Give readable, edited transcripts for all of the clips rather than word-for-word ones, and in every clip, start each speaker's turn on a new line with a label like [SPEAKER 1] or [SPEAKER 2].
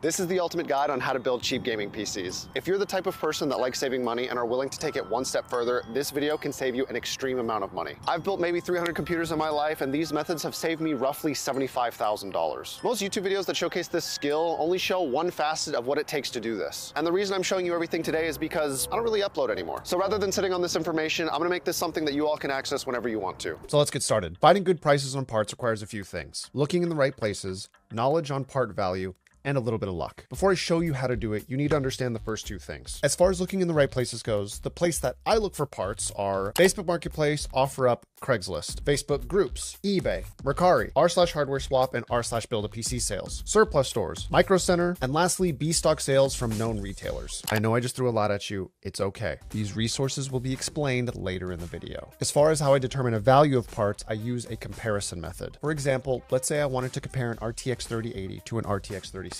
[SPEAKER 1] This is the ultimate guide on how to build cheap gaming PCs. If you're the type of person that likes saving money and are willing to take it one step further, this video can save you an extreme amount of money. I've built maybe 300 computers in my life, and these methods have saved me roughly $75,000. Most YouTube videos that showcase this skill only show one facet of what it takes to do this. And the reason I'm showing you everything today is because I don't really upload anymore. So rather than sitting on this information, I'm gonna make this something that you all can access whenever you want to.
[SPEAKER 2] So let's get started. Finding good prices on parts requires a few things: looking in the right places, knowledge on part value, and a little bit of luck. Before I show you how to do it, you need to understand the first two things. As far as looking in the right places goes, the place that I look for parts are Facebook Marketplace, OfferUp, Craigslist, Facebook groups, eBay, Mercari, r/hardware swap, and r/build a PC sales, surplus stores, Micro Center, and lastly, B-stock sales from known retailers. I know I just threw a lot at you. It's okay. These resources will be explained later in the video. As far as how I determine a value of parts, I use a comparison method. For example, let's say I wanted to compare an RTX 3080 to an RTX 3060.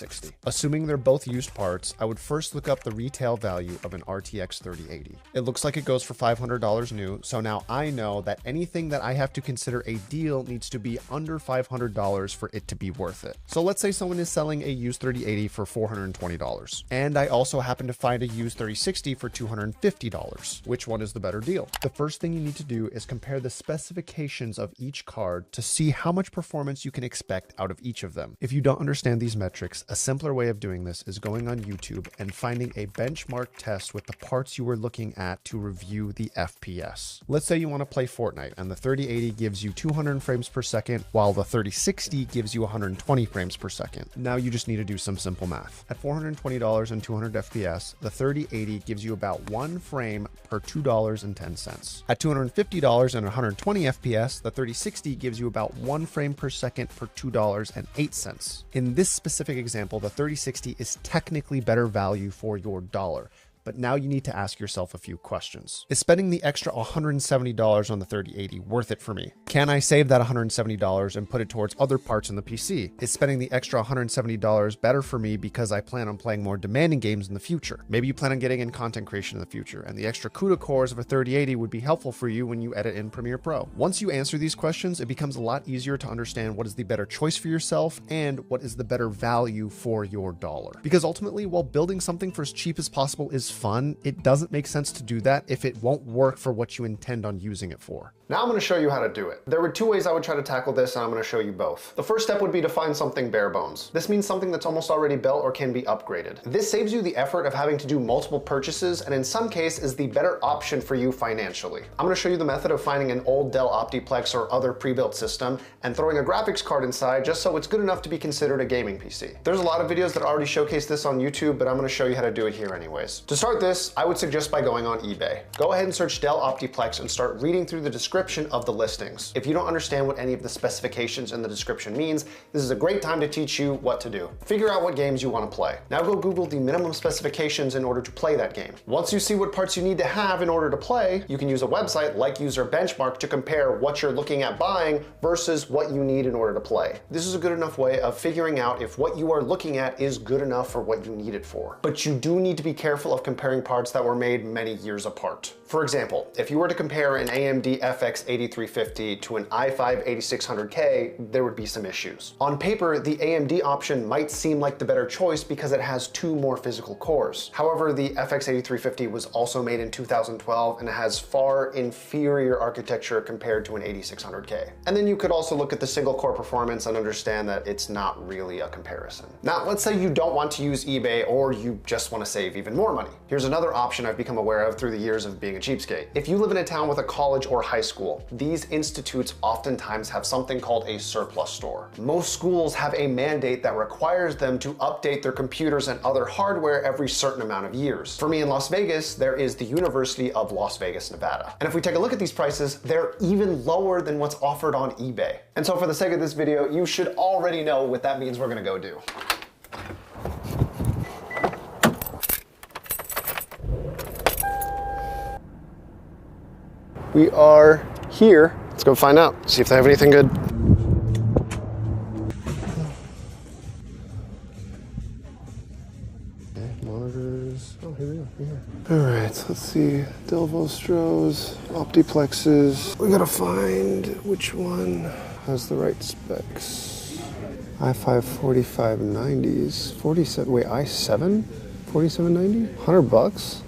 [SPEAKER 2] Assuming they're both used parts, I would first look up the retail value of an RTX 3080. It looks like it goes for $500 new, so now I know that anything that I have to consider a deal needs to be under $500 for it to be worth it. So let's say someone is selling a used 3080 for $420, and I also happen to find a used 3060 for $250. Which one is the better deal? The first thing you need to do is compare the specifications of each card to see how much performance you can expect out of each of them. If you don't understand these metrics, a simpler way of doing this is going on YouTube and finding a benchmark test with the parts you were looking at to review the FPS. Let's say you want to play Fortnite and the 3080 gives you 200 frames per second while the 3060 gives you 120 frames per second. Now you just need to do some simple math. At $420 and 200 FPS, the 3080 gives you about 1 frame per $2.10. At $250 and 120 FPS, the 3060 gives you about 1 frame per second per $2.08. In this specific example, the 3060 is technically better value for your dollar. But now you need to ask yourself a few questions. Is spending the extra $170 on the 3080 worth it for me? Can I save that $170 and put it towards other parts in the PC? Is spending the extra $170 better for me because I plan on playing more demanding games in the future? Maybe you plan on getting in content creation in the future, and the extra CUDA cores of a 3080 would be helpful for you when you edit in Premiere Pro. Once you answer these questions, it becomes a lot easier to understand what is the better choice for yourself and what is the better value for your dollar. Because ultimately, while building something for as cheap as possible is fun, it doesn't make sense to do that if it won't work for what you intend on using it for.
[SPEAKER 1] Now I'm going to show you how to do it. There were two ways I would try to tackle this, and I'm going to show you both. The first step would be to find something bare bones. This means something that's almost already built or can be upgraded. This saves you the effort of having to do multiple purchases, and in some case is the better option for you financially. I'm going to show you the method of finding an old Dell Optiplex or other pre-built system and throwing a graphics card inside just so it's good enough to be considered a gaming PC. There's a lot of videos that already showcase this on YouTube, but I'm going to show you how to do it here anyways. To start this, I would suggest by going on eBay. Go ahead and search Dell Optiplex and start reading through the description of the listings. If you don't understand what any of the specifications in the description means, this is a great time to teach you what to do. Figure out what games you want to play. Now go Google the minimum specifications in order to play that game. Once you see what parts you need to have in order to play, you can use a website like User Benchmark to compare what you're looking at buying versus what you need in order to play. This is a good enough way of figuring out if what you are looking at is good enough for what you need it for. But you do need to be careful of comparing parts that were made many years apart. For example, if you were to compare an AMD FX 8350 to an i5 8600K, there would be some issues. On paper, the AMD option might seem like the better choice because it has 2 more physical cores. However, the FX 8350 was also made in 2012 and has far inferior architecture compared to an 8600K. And then you could also look at the single core performance and understand that it's not really a comparison. Now, let's say you don't want to use eBay or you just want to save even more money. Here's another option I've become aware of through the years of being a cheapskate. If you live in a town with a college or high school, these institutes oftentimes have something called a surplus store. Most schools have a mandate that requires them to update their computers and other hardware every certain amount of years. For me in Las Vegas, there is the University of Las Vegas, Nevada. And if we take a look at these prices, they're even lower than what's offered on eBay. And so for the sake of this video, you should already know what that means we're gonna go do. We are here. Let's go find out, see if they have anything good. Okay, monitors. Oh, here we go. Here. All right, so let's see. Dell Vostros, Optiplexes. We gotta find which one has the right specs. i5 4590s, 47, wait, i7 4790? $100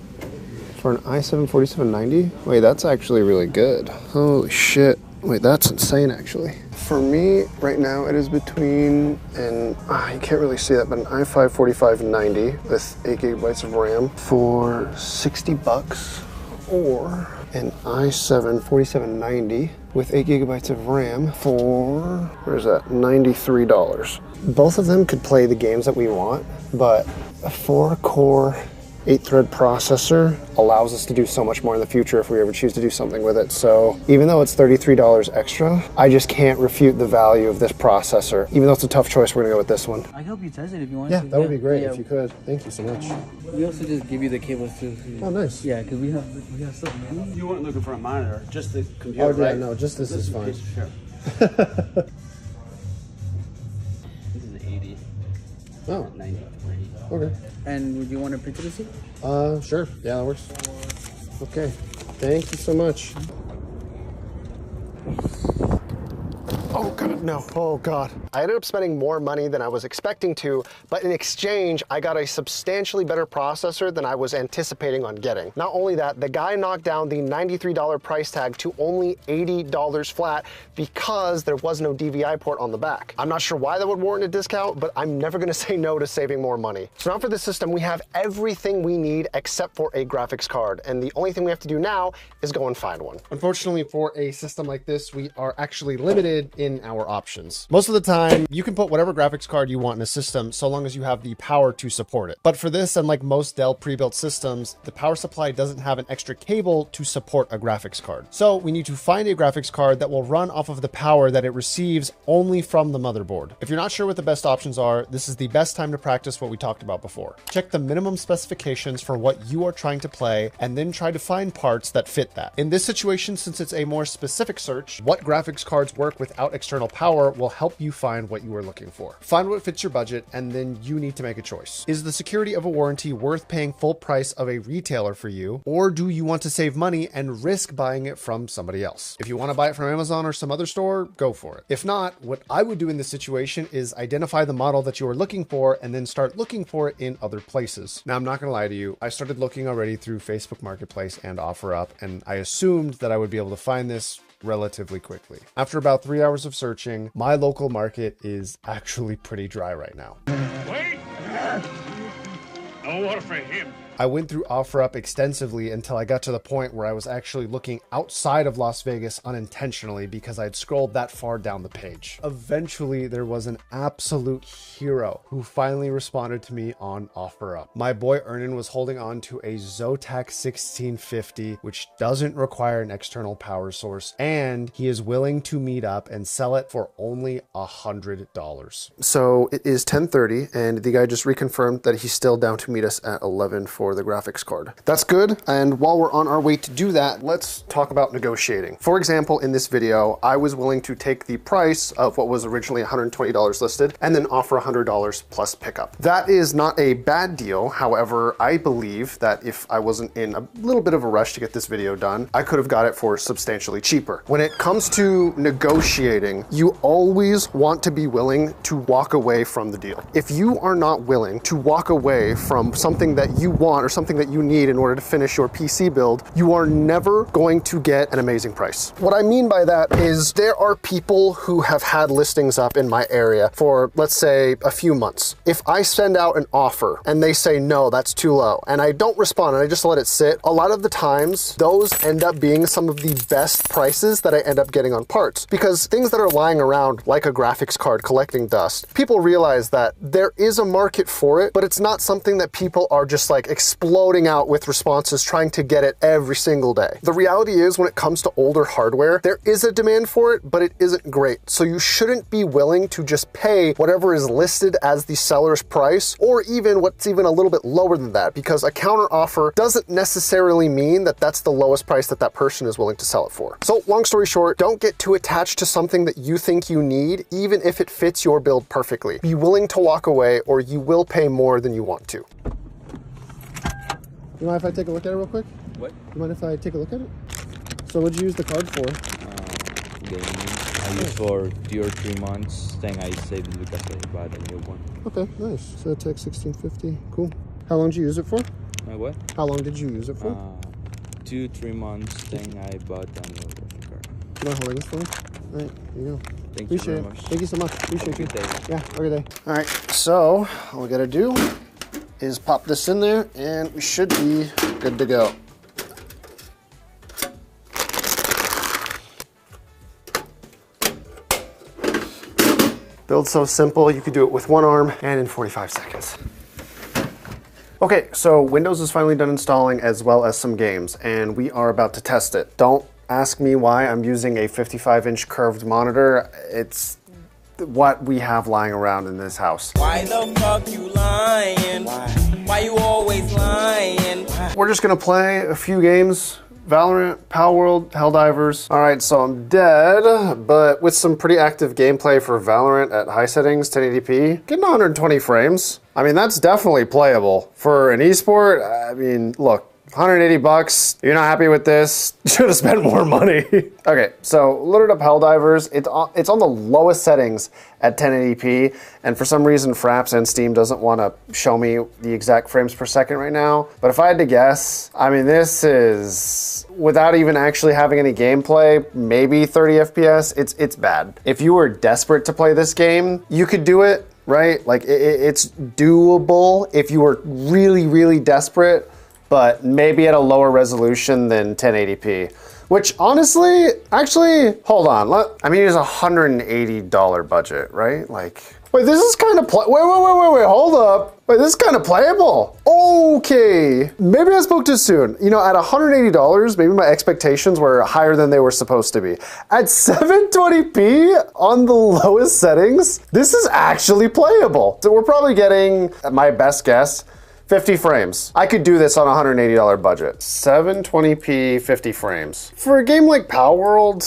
[SPEAKER 1] for an i7 4790? Wait, that's actually really good. Holy shit. Wait, that's insane actually. For me, right now it is between you can't really see that, but an i5 4590 with 8 gigabytes of RAM for $60, or an i7 4790 with 8 gigabytes of RAM for, where's that, $93. Both of them could play the games that we want, but a 4-core 8-thread processor allows us to do so much more in the future if we ever choose to do something with it. So even though it's $33 extra, I just can't refute the value of this processor. Even though it's a tough choice, we're gonna go with this one.
[SPEAKER 3] I can help you test it if you want
[SPEAKER 1] Yeah,
[SPEAKER 3] to.
[SPEAKER 1] that would be great if you could. Thank you so much.
[SPEAKER 3] We also just give you the cables too.
[SPEAKER 1] Oh, nice.
[SPEAKER 3] Yeah, because we have stuff, man.
[SPEAKER 4] You weren't looking for a monitor, just the computer,
[SPEAKER 1] Oh, yeah,
[SPEAKER 4] right?
[SPEAKER 1] no, just this is fine.
[SPEAKER 4] Sure. This is 80.
[SPEAKER 1] Oh,
[SPEAKER 4] 93.
[SPEAKER 1] okay.
[SPEAKER 3] And would you want a printed receipt?
[SPEAKER 1] Sure. Yeah, that works. Okay. Thank you so much. Oh god, no. Oh god. I ended up spending more money than I was expecting to, but in exchange, I got a substantially better processor than I was anticipating on getting. Not only that, the guy knocked down the $93 price tag to only $80 flat because there was no DVI port on the back. I'm not sure why that would warrant a discount, but I'm never gonna say no to saving more money. So now for the system, we have everything we need except for a graphics card, and the only thing we have to do now is go and find one. Unfortunately, for a system like this, we are actually limited in our options. Most of the time, you can put whatever graphics card you want in a system so long as you have the power to support it. But for this, and like most Dell pre-built systems, the power supply doesn't have an extra cable to support a graphics card. So we need to find a graphics card that will run off of the power that it receives only from the motherboard. If you're not sure what the best options are, this is the best time to practice what we talked about before. Check the minimum specifications for what you are trying to play, and then try to find parts that fit that. In this situation, since it's a more specific search, what graphics cards work without external power will help you find what you are looking for. Find what fits your budget, and then you need to make a choice. Is the security of a warranty worth paying full price of a retailer for you, or do you want to save money and risk buying it from somebody else? If you want to buy it from Amazon or some other store, go for it. If not, what I would do in this situation is identify the model that you are looking for and then start looking for it in other places. Now, I'm not going to lie to you. I started looking already through Facebook Marketplace and OfferUp, and I assumed that I would be able to find this relatively quickly. After about 3 hours of searching, my local market is actually pretty dry right now.
[SPEAKER 5] Wait! No water for him.
[SPEAKER 2] I went through OfferUp extensively until I got to the point where I was actually looking outside of Las Vegas unintentionally because I'd scrolled that far down the page. Eventually, there was an absolute hero who finally responded to me on OfferUp. My boy Ernan was holding on to a Zotac 1650, which doesn't require an external power source, and he is willing to meet up and sell it for only $100. So it is 10:30, and the guy just reconfirmed that he's still down to meet us at 11 for the graphics card. That's good, and while we're on our way to do that, let's talk about negotiating. For example, in this video, I was willing to take the price of what was originally $120 listed and then offer $100 plus pickup. That is not a bad deal. However, I believe that if I wasn't in a little bit of a rush to get this video done, I could have got it for substantially cheaper. When it comes to negotiating, you always want to be willing to walk away from the deal. If you are not willing to walk away from something that you want or something that you need in order to finish your PC build, you are never going to get an amazing price. What I mean by that is there are people who have had listings up in my area for, let's say, a few months. If I send out an offer and they say, no, that's too low, and I don't respond and I just let it sit, a lot of the times those end up being some of the best prices that I end up getting on parts, because things that are lying around like a graphics card collecting dust, people realize that there is a market for it, but it's not something that people are just like exploding out with responses trying to get it every single day. The reality is, when it comes to older hardware, there is a demand for it, but it isn't great. So you shouldn't be willing to just pay whatever is listed as the seller's price, or even what's even a little bit lower than that, because a counter offer doesn't necessarily mean that that's the lowest price that that person is willing to sell it for. So long story short, don't get too attached to something that you think you need, even if it fits your build perfectly. Be willing to walk away, or you will pay more than you want to. You mind if I take a look at it real quick?
[SPEAKER 3] What?
[SPEAKER 1] You mind if I take a look at it? So what'd you use the card for?
[SPEAKER 3] Gaming.
[SPEAKER 6] I used for 2 or 3 months. Then I saved it because I bought a new one.
[SPEAKER 2] Okay, nice. Zotac 1650. Cool. How long did you use it for?
[SPEAKER 6] What?
[SPEAKER 2] How long did you use it for?
[SPEAKER 6] 2-3 months. Then I bought a new refrigerator card.
[SPEAKER 2] Do you mind holding this for me? All right, here you go.
[SPEAKER 6] Thank you
[SPEAKER 2] Appreciate
[SPEAKER 6] very
[SPEAKER 2] it.
[SPEAKER 6] much.
[SPEAKER 2] Thank you so much. Appreciate
[SPEAKER 6] Have a
[SPEAKER 2] you.
[SPEAKER 6] good day.
[SPEAKER 2] Yeah, have a good day. All right, so all we gotta do is pop this in there and we should be good to go. Build so simple, you could do it with one arm and in 45 seconds. Okay, so Windows is finally done installing as well as some games, and we are about to test it. Don't ask me why I'm using a 55-inch curved monitor. It's what we have lying around in this house.
[SPEAKER 7] Why the fuck you lying? Why you always lying?
[SPEAKER 2] We're just gonna play a few games. Valorant, Palworld, Helldivers. All right, so I'm dead, but with some pretty active gameplay for Valorant at high settings, 1080p, getting 120 frames. I mean, that's definitely playable. For an esport, I mean, look, 180 bucks, you're not happy with this, should have spent more money. Okay, so loaded up Helldivers. It's on the lowest settings at 1080p, and for some reason Fraps and Steam doesn't want to show me the exact frames per second right now. But if I had to guess, I mean, this is, without even actually having any gameplay, maybe 30 FPS. It's bad. If you were desperate to play this game, you could do it, right? Like, it's doable if you were really, really desperate, but maybe at a lower resolution than 1080p. Which honestly, actually, hold on. I mean, it's a $180 budget, right? Like, wait, this is kind of wait, hold up. Wait, this is kind of playable. Okay, maybe I spoke too soon. You know, at $180, maybe my expectations were higher than they were supposed to be. At 720p on the lowest settings, this is actually playable. So we're probably getting, at my best guess, 50 frames. I could do this on a $180 budget. 720p, 50 frames. For a game like Palworld,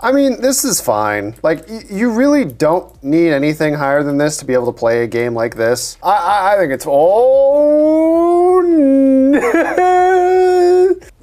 [SPEAKER 2] I mean, this is fine. Like, you really don't need anything higher than this to be able to play a game like this. I think it's, oh, no.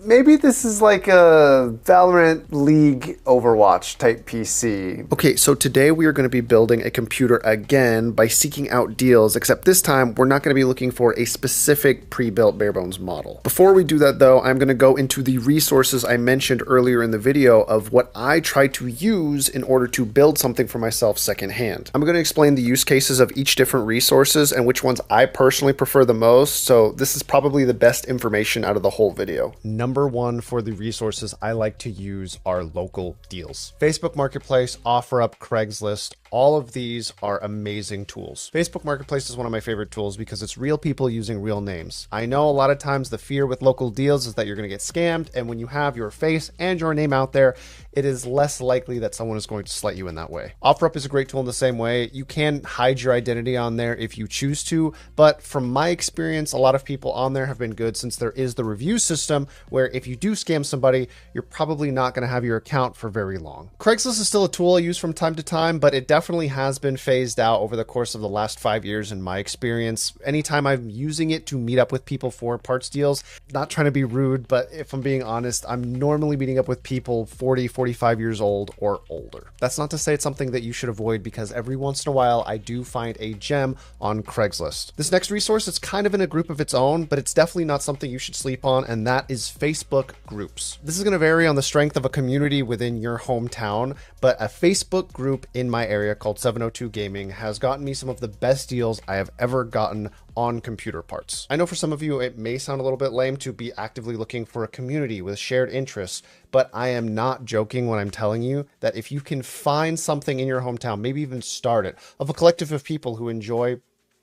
[SPEAKER 2] Maybe this is like a Valorant League Overwatch type PC. Okay, so today we are going to be building a computer again by seeking out deals, except this time we're not going to be looking for a specific pre-built barebones model. Before we do that though, I'm going to go into the resources I mentioned earlier in the video of what I try to use in order to build something for myself secondhand. I'm going to explain the use cases of each different resources and which ones I personally prefer the most, so this is probably the best information out of the whole video. Number one for the resources I like to use are local deals. Facebook Marketplace, OfferUp, Craigslist, all of these are amazing tools. Facebook Marketplace is one of my favorite tools because it's real people using real names. I know a lot of times the fear with local deals is that you're going to get scammed, and when you have your face and your name out there, it is less likely that someone is going to slight you in that way. OfferUp is a great tool in the same way. You can hide your identity on there if you choose to, but from my experience, a lot of people on there have been good since there is the review system where if you do scam somebody, you're probably not going to have your account for very long. Craigslist is still a tool I use from time to time, but it definitely has been phased out over the course of the last 5 years in my experience. Anytime I'm using it to meet up with people for parts deals, not trying to be rude, but if I'm being honest, I'm normally meeting up with people 40, 45 years old or older. That's not to say it's something that you should avoid, because every once in a while I do find a gem on Craigslist. This next resource is kind of in a group of its own, but it's definitely not something you should sleep on, and that is Facebook groups. This is going to vary on the strength of a community within your hometown, but a Facebook group in my area called 702 Gaming has gotten me some of the best deals I have ever gotten on computer parts. I know for some of you it may sound a little bit lame to be actively looking for a community with shared interests, but I am not joking when I'm telling you that if you can find something in your hometown, maybe even start it, of a collective of people who enjoy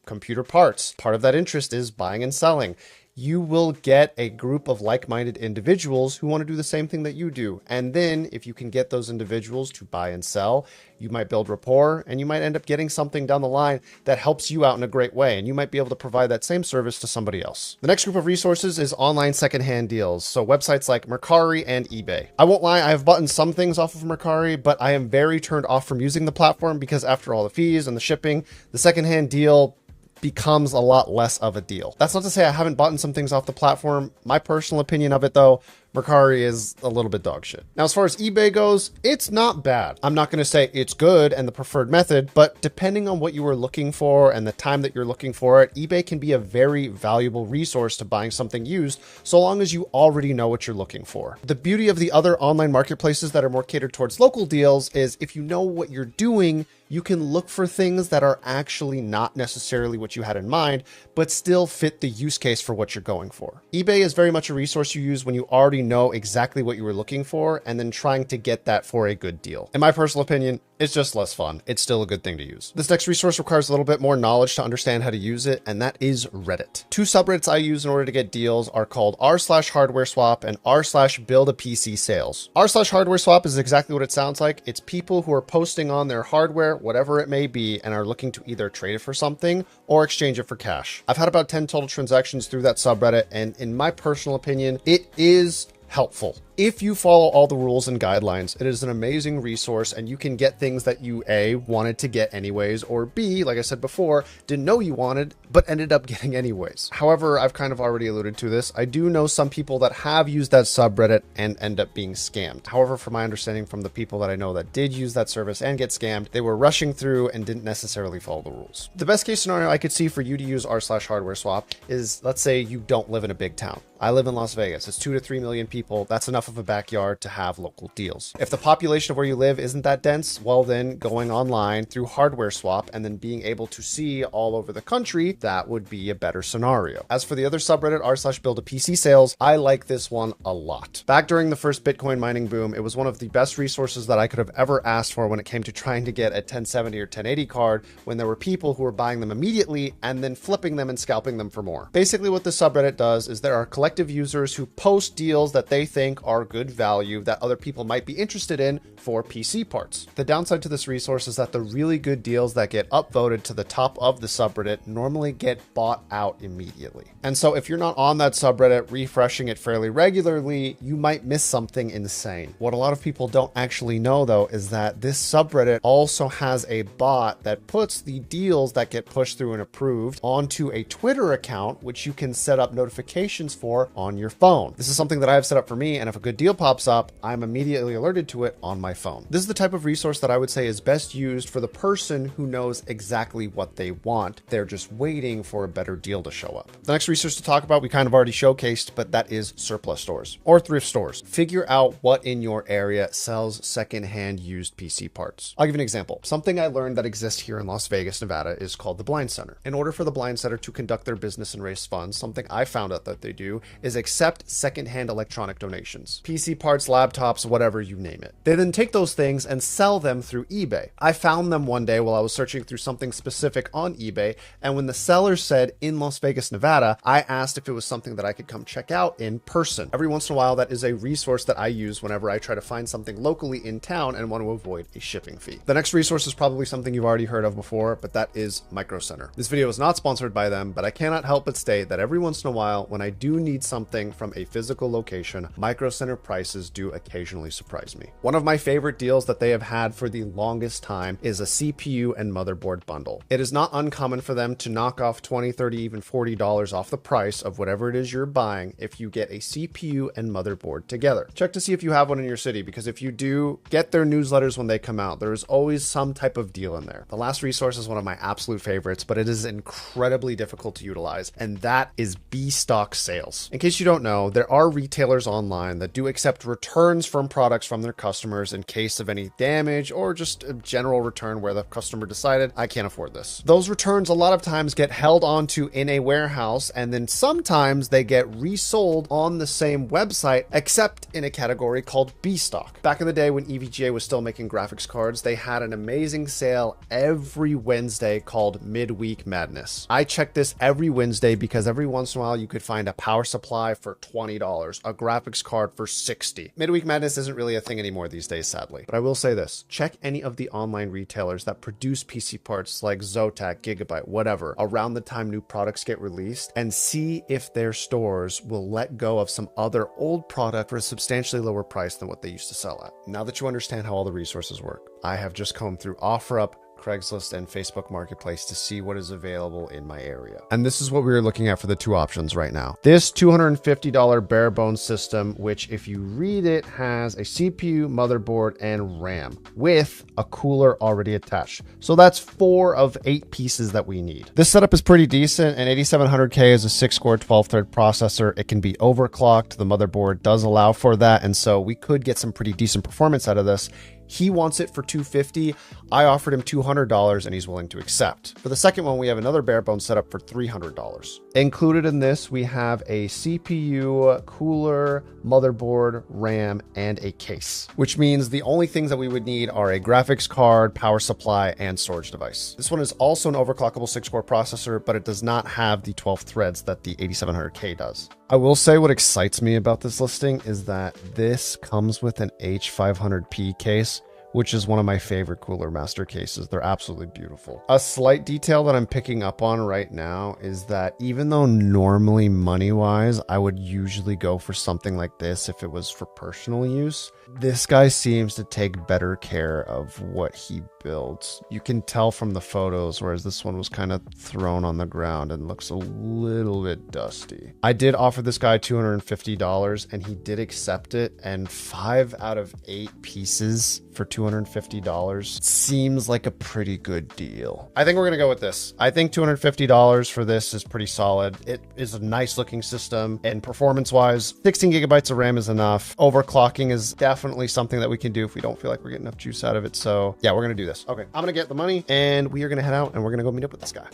[SPEAKER 2] computer parts, part of that interest is buying and selling, you will get a group of like-minded individuals who want to do the same thing that you do. And then if you can get those individuals to buy and sell, you might build rapport, and you might end up getting something down the line that helps you out in a great way, and you might be able to provide that same service to somebody else. The next group of resources is online secondhand deals, so websites like Mercari and eBay. I won't lie, I have bought some things off of Mercari, but I am very turned off from using the platform because after all the fees and the shipping, the secondhand deal becomes a lot less of a deal. That's not to say I haven't bought some things off the platform. My personal opinion of it though, Mercari is a little bit dog shit. Now, as far as eBay goes, it's not bad. I'm not going to say it's good and the preferred method, but depending on what you were looking for and the time that you're looking for it, eBay can be a very valuable resource to buying something used, so long as you already know what you're looking for. The beauty of the other online marketplaces that are more catered towards local deals is if you know what you're doing, you can look for things that are actually not necessarily what you had in mind, but still fit the use case for what you're going for. eBay is very much a resource you use when you already know exactly what you were looking for and then trying to get that for a good deal. In my personal opinion, it's just less fun. It's still a good thing to use. This next resource requires a little bit more knowledge to understand how to use it, and that is Reddit. Two subreddits I use in order to get deals are called r/hardware swap and r/build a PC sales. r/hardware swap is exactly what it sounds like. It's people who are posting on their hardware, whatever it may be, and are looking to either trade it for something or exchange it for cash. I've had about 10 total transactions through that subreddit, and in my personal opinion, it is helpful. If you follow all the rules and guidelines, it is an amazing resource and you can get things that you A, wanted to get anyways, or B, like I said before, didn't know you wanted, but ended up getting anyways. However, I've kind of already alluded to this. I do know some people that have used that subreddit and end up being scammed. However, from my understanding from the people that I know that did use that service and get scammed, they were rushing through and didn't necessarily follow the rules. The best case scenario I could see for you to use r/hardware swap is, let's say you don't live in a big town. I live in Las Vegas. It's 2 to 3 million people. That's enough of a backyard to have local deals. If the population of where you live isn't that dense, well then going online through hardware swap and then being able to see all over the country, that would be a better scenario. As for the other subreddit, r/build a PC sales, I like this one a lot. Back during the first Bitcoin mining boom, it was one of the best resources that I could have ever asked for when it came to trying to get a 1070 or 1080 card when there were people who were buying them immediately and then flipping them and scalping them for more. Basically what this subreddit does is there are collective users who post deals that they think are good value that other people might be interested in for PC parts. The downside to this resource is that the really good deals that get upvoted to the top of the subreddit normally get bought out immediately. And so if you're not on that subreddit refreshing it fairly regularly, you might miss something insane. What a lot of people don't actually know though is that this subreddit also has a bot that puts the deals that get pushed through and approved onto a Twitter account, which you can set up notifications for on your phone. This is something that I have set up for me, and if a good deal pops up, I'm immediately alerted to it on my phone. This is the type of resource that I would say is best used for the person who knows exactly what they want. They're just waiting for a better deal to show up. The next resource to talk about we kind of already showcased, but that is surplus stores or thrift stores. Figure out what in your area sells secondhand used PC parts. I'll give you an example. Something I learned that exists here in Las Vegas, Nevada is called the Blind Center. In order for the Blind Center to conduct their business and raise funds, something I found out that they do is accept secondhand electronic donations. PC parts, laptops, whatever, you name it. They then take those things and sell them through eBay. I found them one day while I was searching through something specific on eBay, and when the seller said in Las Vegas, Nevada, I asked if it was something that I could come check out in person. Every once in a while, that is a resource that I use whenever I try to find something locally in town and want to avoid a shipping fee. The next resource is probably something you've already heard of before, but that is Micro Center. This video is not sponsored by them, but I cannot help but state that every once in a while, when I do need something from a physical location, Micro Center prices do occasionally surprise me. One of my favorite deals that they have had for the longest time is a CPU and motherboard bundle. It is not uncommon for them to knock off $20, $30, even $40 off the price of whatever it is you're buying if you get a CPU and motherboard together. Check to see if you have one in your city, because if you do, get their newsletters when they come out. There is always some type of deal in there. The last resource is one of my absolute favorites, but it is incredibly difficult to utilize, and that is B-Stock sales. In case you don't know, there are retailers online that do accept returns from products from their customers in case of any damage or just a general return where the customer decided, I can't afford this. Those returns a lot of times get held onto in a warehouse, and then sometimes they get resold on the same website, except in a category called B-Stock. Back in the day when EVGA was still making graphics cards, they had an amazing sale every Wednesday called Midweek Madness. I check this every Wednesday because every once in a while you could find a power supply for $20, a graphics card for $60. Midweek Madness isn't really a thing anymore these days, sadly. But I will say this, check any of the online retailers that produce PC parts like Zotac, Gigabyte, whatever, around the time new products get released, and see if their stores will let go of some other old product for a substantially lower price than what they used to sell at. Now that you understand how all the resources work, I have just combed through OfferUp, Craigslist and Facebook Marketplace to see what is available in my area. And this is what we are looking at for the two options right now. This $250 bare bones system, which if you read it, has a CPU, motherboard, and RAM with a cooler already attached. So that's 4 of 8 pieces that we need. This setup is pretty decent. An 8700K is a 6-core 12-thread processor. It can be overclocked. The motherboard does allow for that. And so we could get some pretty decent performance out of this. He wants it for $250. I offered him $200 and he's willing to accept. For the second one, we have another bare bones setup for $300. Included in this, we have a CPU, cooler, motherboard, RAM, and a case, which means the only things that we would need are a graphics card, power supply, and storage device. This one is also an overclockable 6-core processor, but it does not have the 12 threads that the 8700K does. I will say what excites me about this listing is that this comes with an H500P case, which is one of my favorite Cooler Master cases. They're absolutely beautiful. A slight detail that I'm picking up on right now is that even though normally money-wise, I would usually go for something like this if it was for personal use, this guy seems to take better care of what he builds. You can tell from the photos, whereas this one was kind of thrown on the ground and looks a little bit dusty. I did offer this guy $250 and he did accept it, and 5 out of 8 pieces for $250 seems like a pretty good deal. I think we're gonna go with this. I think $250 for this is pretty solid. It is a nice looking system, and performance wise, 16 gigabytes of RAM is enough. Overclocking is definitely something that we can do if we don't feel like we're getting enough juice out of it. So yeah, we're gonna do this. Okay, I'm gonna get the money and we are gonna head out and we're gonna go meet up with this guy.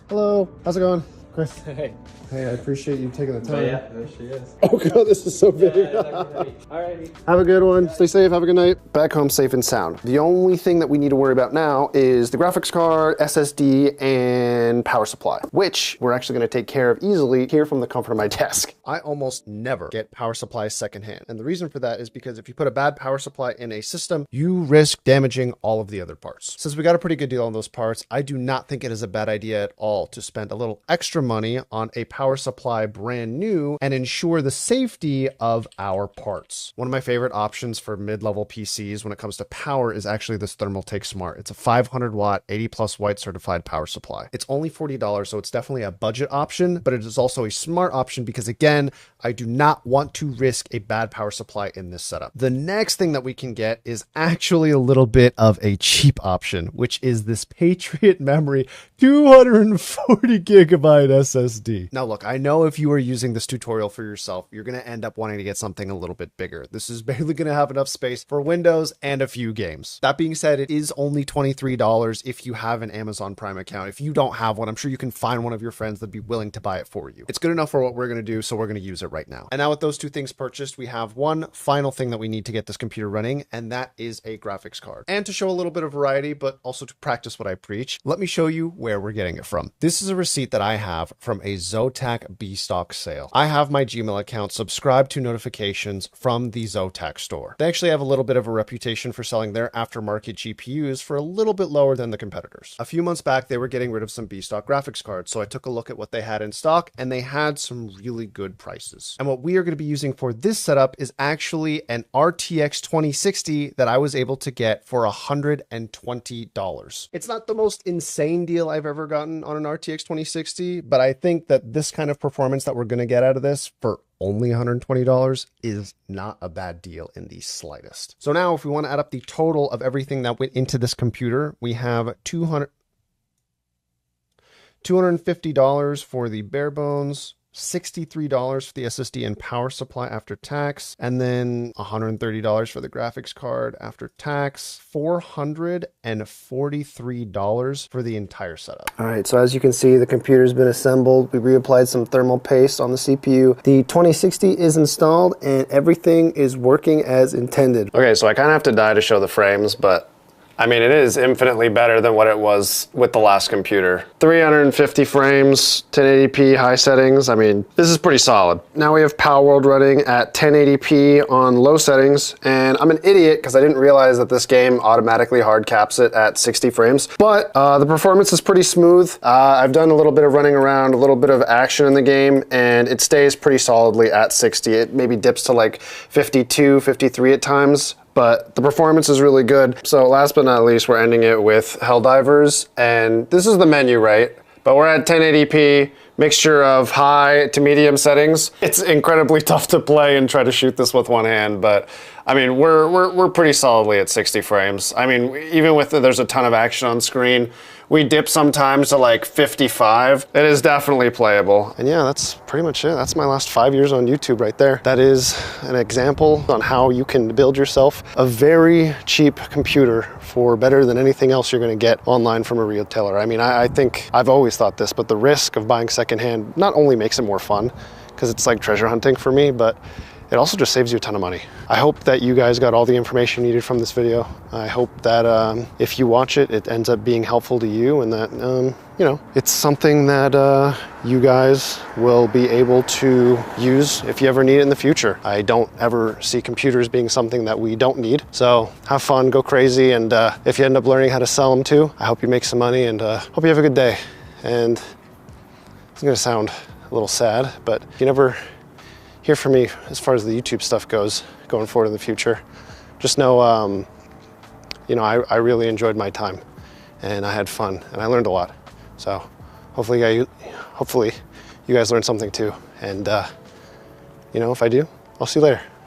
[SPEAKER 2] Hello, how's it going? Chris. Hey, I appreciate you taking the time.
[SPEAKER 4] Yeah, there she is.
[SPEAKER 2] Oh god, this is so big.
[SPEAKER 4] Alrighty.
[SPEAKER 1] Have a good one. Stay safe. Have a good night. Back home safe and sound. The only thing that we need to worry about now is the graphics card, SSD, and power supply, which we're actually going to take care of easily here from the comfort of my desk. I almost never get power supplies secondhand. And the reason for that is because if you put a bad power supply in a system, you risk damaging all of the other parts. Since we got a pretty good deal on those parts, I do not think it is a bad idea at all to spend a little extra money on a power supply brand new and ensure the safety of our parts. One of my favorite options for mid-level PCs when it comes to power is actually this Thermaltake Smart. It's a 500 watt, 80 plus white certified power supply. It's only $40, so it's definitely a budget option, but it is also a smart option because again, I do not want to risk a bad power supply in this setup. The next thing that we can get is actually a little bit of a cheap option, which is this Patriot Memory 240 gigabyte SSD. Now look, I know if you are using this tutorial for yourself, you're going to end up wanting to get something a little bit bigger. This is barely going to have enough space for Windows and a few games. That being said, it is only $23 if you have an Amazon Prime account. If you don't have one, I'm sure you can find one of your friends that'd be willing to buy it for you. It's good enough for what we're going to do, so we're going to use it right now. And now with those two things purchased, we have one final thing that we need to get this computer running, and that is a graphics card. And to show a little bit of variety, but also to practice what I preach, let me show you where we're getting it from. This is a receipt that I have from a Zotac B-Stock sale. I have my Gmail account subscribed to notifications from the Zotac store. They actually have a little bit of a reputation for selling their aftermarket GPUs for a little bit lower than the competitors. A few months back, they were getting rid of some B-Stock graphics cards, so I took a look at what they had in stock, and they had some really good prices. And what we are going to be using for this setup is actually an RTX 2060 that I was able to get for $120. It's not the most insane deal I've ever gotten on an RTX 2060, but I think that this kind of performance that we're going to get out of this for only $120 is not a bad deal in the slightest. So now if we want to add up the total of everything that went into this computer, we have $250 for the bare bones, $63 for the SSD and power supply after tax, and then $130 for the graphics card after tax, $443 for the entire setup. All right, so as you can see, the computer's been assembled. We reapplied some thermal paste on the CPU. The 2060 is installed and everything is working as intended. Okay, so I kind of have to die to show the frames, but I mean, it is infinitely better than what it was with the last computer. 350 frames, 1080p high settings. I mean, this is pretty solid. Now we have Palworld running at 1080p on low settings, and I'm an idiot because I didn't realize that this game automatically hard caps it at 60 frames. But the performance is pretty smooth. I've done a little bit of running around, a little bit of action in the game, and it stays pretty solidly at 60. It maybe dips to like 52, 53 at times. but the performance is really good. So last but not least, we're ending it with Helldivers, and this is the menu, right? But we're at 1080p, mixture of high to medium settings. It's incredibly tough to play and try to shoot this with one hand, but I mean, we're pretty solidly at 60 frames. I mean, even with there's a ton of action on screen, we dip sometimes to like 55. It is definitely playable. And yeah, that's pretty much it. That's my last 5 years on YouTube right there. That is an example on how you can build yourself a very cheap computer for better than anything else you're gonna get online from a retailer. I mean, I think I've always thought this, but the risk of buying secondhand not only makes it more fun, because it's like treasure hunting for me, but it also just saves you a ton of money. I hope that you guys got all the information needed from this video. I hope that if you watch it, it ends up being helpful to you, and that, you know, it's something that you guys will be able to use if you ever need it in the future. I don't ever see computers being something that we don't need. So have fun, go crazy, and if you end up learning how to sell them too, I hope you make some money, and hope you have a good day. And it's gonna sound a little sad, but if you never hear from me as far as the YouTube stuff goes going forward in the future, just know, you know, I really enjoyed my time, and I had fun, and I learned a lot. So hopefully you guys learned something too. And you know, if I do, I'll see you later.